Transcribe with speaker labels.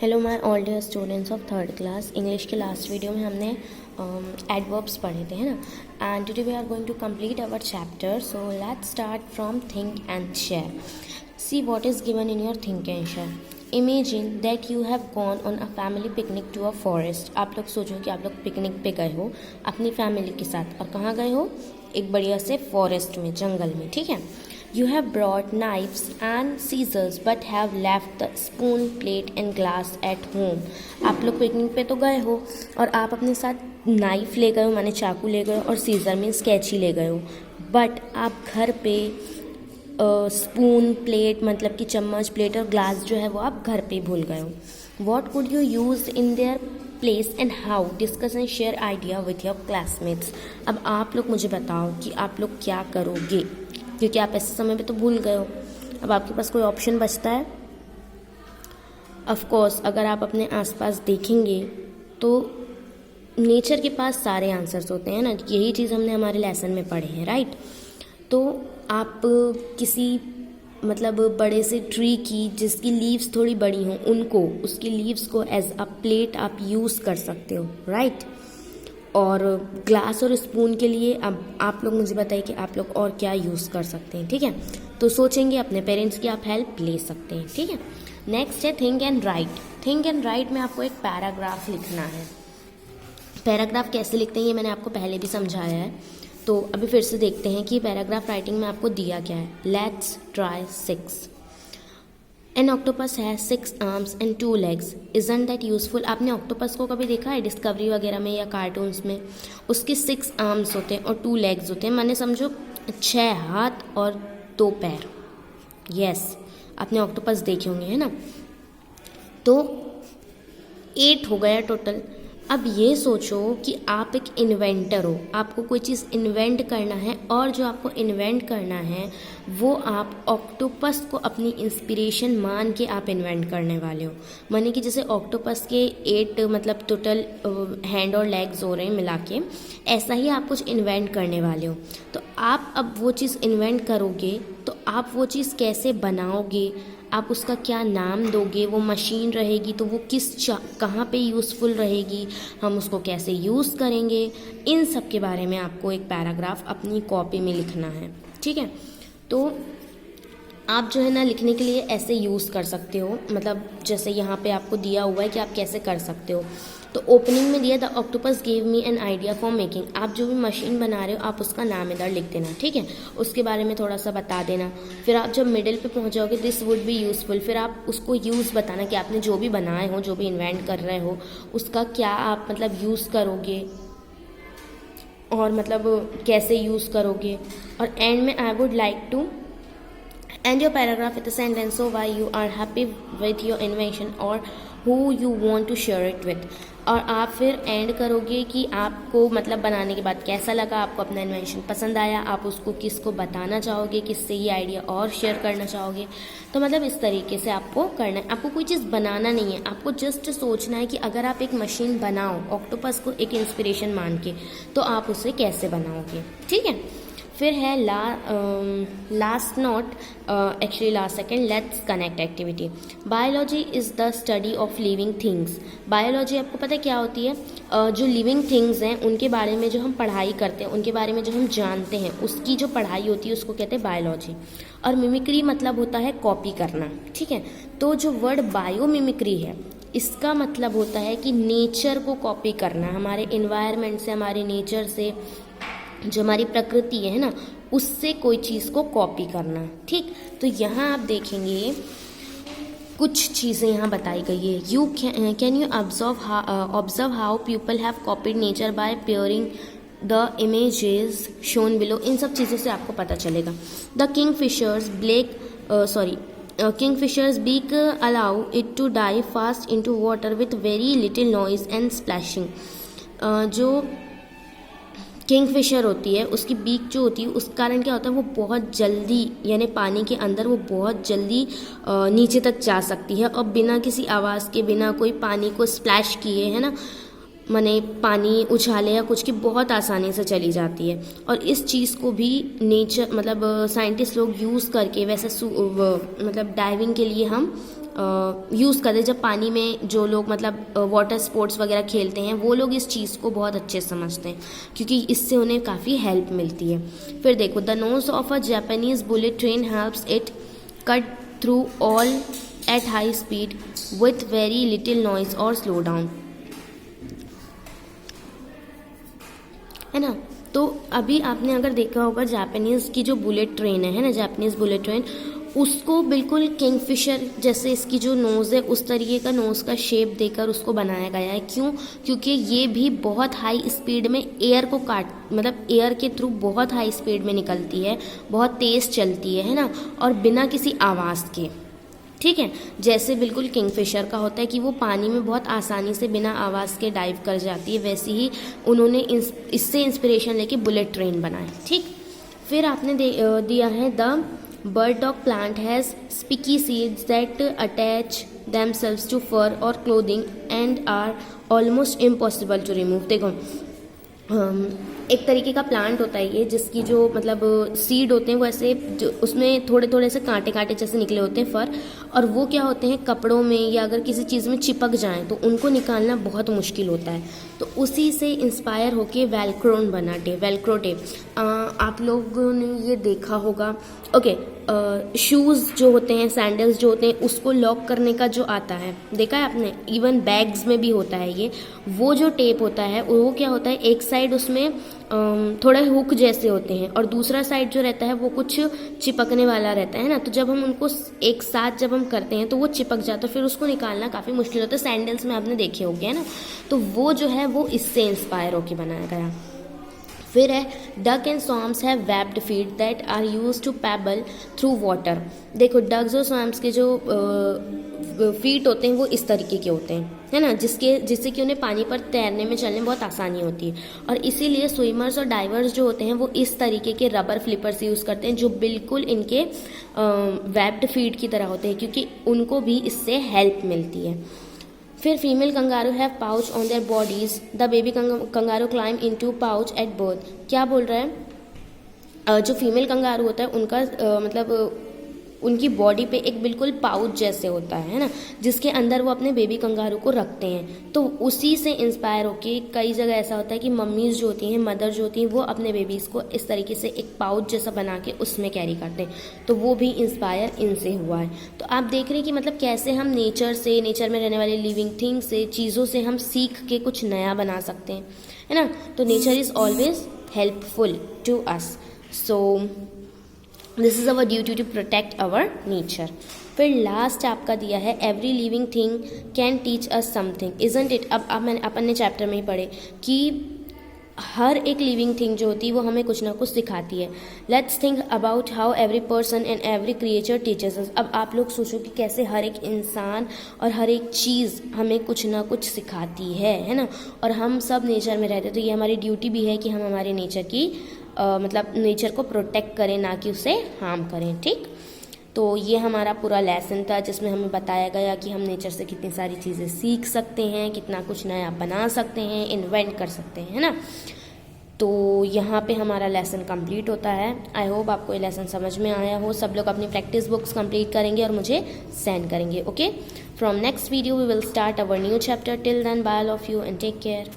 Speaker 1: Hello my all dear students of third class. English के last video में हमने adverbs पढ़े थे, है ना। And today we are going to complete our chapter. So let's start from think and share. See what is given in your think and share. Imagine that you have gone on a family picnic to a forest. आप लोग सोचो कि आप लोग picnic पे गए हो अपनी फैमिली के साथ, और कहाँ गए हो? एक बढ़िया से फॉरेस्ट में, जंगल में, ठीक है। You have brought knives and scissors but have left the spoon, plate and glass at home. आप लोग पिकनिक पे तो गए हो और आप अपने साथ नाइफ ले गए हो, माने चाकू ले गए हो, और सीजर मीन्स कैंची ले गए हो। बट आप घर पे स्पून, प्लेट मतलब कि चम्मच, प्लेट और ग्लास जो है वो आप घर पे भूल गए हो। What could you use in their place and how? Discuss and share idea with your classmates. अब आप लोग मुझे बताओ कि आप लोग क्या करोगे, क्योंकि आप ऐसे समय पे तो भूल गए हो। अब आपके पास कोई ऑप्शन बचता है? ऑफ कोर्स अगर आप अपने आसपास देखेंगे तो नेचर के पास सारे आंसर्स होते हैं ना। यही चीज़ हमने हमारे लेसन में पढ़े हैं, राइट। तो आप किसी मतलब बड़े से ट्री की जिसकी लीव्स थोड़ी बड़ी हों, उनको, उसकी लीव्स को एज अ प्लेट आप यूज़ कर सकते हो, राइट। और ग्लास और स्पून के लिए अब आप लोग मुझे बताइए कि आप लोग और क्या यूज़ कर सकते हैं, ठीक है। तो सोचेंगे, अपने पेरेंट्स की आप हेल्प ले सकते हैं, ठीक है। नेक्स्ट है think and right. Think and right में आपको एक पैराग्राफ लिखना है। पैराग्राफ कैसे लिखते हैं ये मैंने आपको पहले भी समझाया है, तो अभी फिर से देखते हैं कि पैराग्राफ राइटिंग में आपको दिया क्या है। Let's try 6। An octopus has 6 arms and 2 legs. Isn't that useful? आपने ऑक्टोपस को कभी देखा है डिस्कवरी वगैरह में या कार्टून्स में? उसके 6 आर्म्स होते हैं और 2 लेग्स होते हैं, माने समझो 6 हाथ और 2 पैर। यस, आपने ऑक्टोपस देखे होंगे, है ना। तो 8 हो गया टोटल। अब ये सोचो कि आप एक इन्वेंटर हो, आपको कोई चीज़ इन्वेंट करना है, और जो आपको इन्वेंट करना है वो आप ऑक्टोपस को अपनी इंस्पिरेशन मान के आप इन्वेंट करने वाले हो। माने कि जैसे ऑक्टोपस के 8 मतलब टोटल हैंड और लेग्स हो रहे हैं मिला के, ऐसा ही आप कुछ इन्वेंट करने वाले हो। तो आप अब वो चीज़ इन्वेंट करोगे तो आप वो चीज़ कैसे बनाओगे, आप उसका क्या नाम दोगे, वो मशीन रहेगी तो वो कहाँ पे यूज़फुल रहेगी, हम उसको कैसे यूज़ करेंगे, इन सब के बारे में आपको एक पैराग्राफ अपनी कॉपी में लिखना है, ठीक है। तो आप जो है ना लिखने के लिए ऐसे यूज़ कर सकते हो, मतलब जैसे यहाँ पे आपको दिया हुआ है कि आप कैसे कर सकते हो। तो ओपनिंग में दिया the octopus gave me an idea for making. आप जो भी मशीन बना रहे हो आप उसका नाम इधर लिख देना, ठीक है, उसके बारे में थोड़ा सा बता देना। फिर आप जब मिडिल पे पहुँच जाओगे दिस वुड बी यूज़फुल, फिर आप उसको यूज़ बताना कि आपने जो भी बनाए हो, जो भी इन्वेंट कर रहे हो, उसका क्या आप मतलब यूज़ करोगे और मतलब कैसे यूज़ करोगे। और एंड में I would like to end your paragraph with a sentence so why you are happy with your invention or who you want to share it with। और आप फिर एंड करोगे कि आपको मतलब बनाने के बाद कैसा लगा, आपको अपना इन्वेंशन पसंद आया, आप उसको किसको बताना चाहोगे, किससे ये आइडिया और शेयर करना चाहोगे। तो मतलब इस तरीके से आपको करना है। आपको कोई चीज़ बनाना नहीं है, आपको जस्ट सोचना है कि अगर आप एक मशीन बनाओ ऑक्टोपस को एक इंस्पिरेशन मान के, तो आप उसे कैसे बनाओगे, ठीक है। फिर है last note, actually last second, let's connect activity. Biology is the study of living things. Biology आपको पता है क्या होती है? जो लिविंग थिंग्स हैं उनके बारे में जो हम पढ़ाई करते हैं, उनके बारे में जो हम जानते हैं, उसकी जो पढ़ाई होती है उसको कहते हैं बायोलॉजी। और मिमिक्री मतलब होता है कॉपी करना, ठीक है। तो जो वर्ड बायो मिमिक्री है इसका मतलब होता है कि नेचर को कॉपी करना, हमारे इन्वायरमेंट से, हमारे नेचर से, जो हमारी प्रकृति है ना, उससे कोई चीज़ को कॉपी करना, ठीक। तो यहाँ आप देखेंगे कुछ चीज़ें यहाँ बताई गई है। You can you observe how people have copied nature by pairing the images shown below. इन सब चीज़ों से आपको पता चलेगा। The Kingfisher's beak allow it to dive fast into water with very little noise and splashing। जो Kingfisher होती है उसकी बीक जो होती है उस कारण क्या होता है, वो बहुत जल्दी यानी पानी के अंदर वो बहुत जल्दी नीचे तक जा सकती है, और बिना किसी आवाज़ के, बिना कोई पानी को स्प्लैश किए, है ना, माने पानी उछाले या कुछ की, बहुत आसानी से चली जाती है। और इस चीज़ को भी नेचर मतलब साइंटिस्ट लोग यूज़ करके वैसे मतलब डाइविंग के लिए हम यूज़ करते हैं। जब पानी में जो लोग मतलब वाटर स्पोर्ट्स वगैरह खेलते हैं वो लोग इस चीज़ को बहुत अच्छे से समझते हैं क्योंकि इससे उन्हें काफ़ी हेल्प मिलती है। फिर देखो, the nose of a Japanese bullet train helps it cut through all at high speed with very little noise और स्लो डाउन, है ना। तो अभी आपने अगर देखा होगा जापानीज़ की जो बुलेट ट्रेन है ना, जापानीज़ बुलेट ट्रेन, उसको बिल्कुल किंगफिशर जैसे इसकी जो नोज़ है उस तरीके का नोज़ का शेप देकर उसको बनाया गया है। क्यों? क्योंकि ये भी बहुत हाई स्पीड में एयर को मतलब एयर के थ्रू बहुत हाई स्पीड में निकलती है, बहुत तेज़ चलती है ना, और बिना किसी आवाज़ के। ठीक है, जैसे बिल्कुल किंगफिशर का होता है कि वो पानी में बहुत आसानी से बिना आवाज़ के डाइव कर जाती है, वैसे ही उन्होंने इससे इंस्पिरेशन लेके बुलेट ट्रेन बनाए। ठीक, फिर आपने दिया है the burdock plant has spiky seeds that attach themselves to fur or clothing and are almost impossible to remove। देखो, एक तरीके का प्लांट होता है ये, जिसकी जो मतलब सीड होते हैं वो ऐसे जो उसमें थोड़े थोड़े से कांटे कांटे जैसे निकले होते हैं फर, और वो क्या होते हैं कपड़ों में या अगर किसी चीज़ में चिपक जाएं तो उनको निकालना बहुत मुश्किल होता है। तो उसी से इंस्पायर होके वेलक्रोन बना वेलक्रो टेप। आप लोगों ने ये देखा होगा। ओके, शूज़ जो होते हैं, सैंडल्स जो होते हैं, उसको लॉक करने का जो आता है, देखा है आपने, इवन बैग्स में भी होता है ये। वो जो टेप होता है वो क्या होता है, एक साइड उसमें थोड़े हुक जैसे होते हैं और दूसरा साइड जो रहता है वो कुछ चिपकने वाला रहता है ना। तो जब हम उनको एक साथ जब हम करते हैं तो वो चिपक जाता है, फिर उसको निकालना काफ़ी मुश्किल होता है। सैंडल्स में आपने देखे होंगे, है ना। तो वो जो है वो इससे इंस्पायर होकर बनाया गया। फिर है duck and swans have webbed feet that are use to paddle through water. देखो, डक्स और स्वॉम्स के जो फीट होते हैं वो इस तरीके के होते हैं, है ना, जिससे कि उन्हें पानी पर तैरने में चलने में बहुत आसानी होती है। और इसीलिए स्विमर्स और डाइवर्स जो होते हैं वो इस तरीके के रबर फ्लिपर्स यूज़ करते हैं जो बिल्कुल इनके वेब्ड फीट की तरह होते हैं, क्योंकि उनको भी इससे हेल्प मिलती है। फिर female kangaroo have pouch on their bodies, the baby kangaroo climb into pouch at birth. क्या बोल रहा है, जो फीमेल कंगारू होता है उनका मतलब उनकी बॉडी पे एक बिल्कुल पाउच जैसे होता है ना, जिसके अंदर वो अपने बेबी कंगारू को रखते हैं। तो उसी से इंस्पायर होके कई जगह ऐसा होता है कि मम्मीज़ जो होती हैं, मदर जो होती हैं, वो अपने बेबीज़ को इस तरीके से एक पाउच जैसा बना के उसमें कैरी करते हैं। तो वो भी इंस्पायर इनसे हुआ है। तो आप देख रहे हैं कि मतलब कैसे हम नेचर में रहने वाले लिविंग थिंग से, चीज़ों से हम सीख के कुछ नया बना सकते हैं, है ना। तो nature is always helpful to us, so this is our duty to protect our nature. फिर लास्ट आपका दिया है every living thing can teach us something, isn't it. अब मैंने अपन ने चैप्टर में ही पढ़े कि हर एक लिविंग थिंग जो होती है वो हमें कुछ ना कुछ सिखाती है। Let's think about how every person and every creature teachers us. अब आप लोग सोचो कि कैसे हर एक इंसान और हर एक चीज़ हमें कुछ ना कुछ सिखाती है ना। और हम सब नेचर में रहते हैं, तो ये हमारी ड्यूटी भी है कि हम हमारे नेचर की मतलब नेचर को प्रोटेक्ट करें, ना कि उसे हार्म करें। ठीक, तो ये हमारा पूरा लेसन था जिसमें हमें बताया गया कि हम नेचर से कितनी सारी चीज़ें सीख सकते हैं, कितना कुछ नया बना सकते हैं, इन्वेंट कर सकते हैं, है ना। तो यहाँ पे हमारा लेसन कंप्लीट होता है। आई होप आपको ये लेसन समझ में आया हो। सब लोग अपनी प्रैक्टिस बुक्स कंप्लीट करेंगे और मुझे सेंड करेंगे। Okay, from next video we will start our new chapter. Till then bye all of you and take care.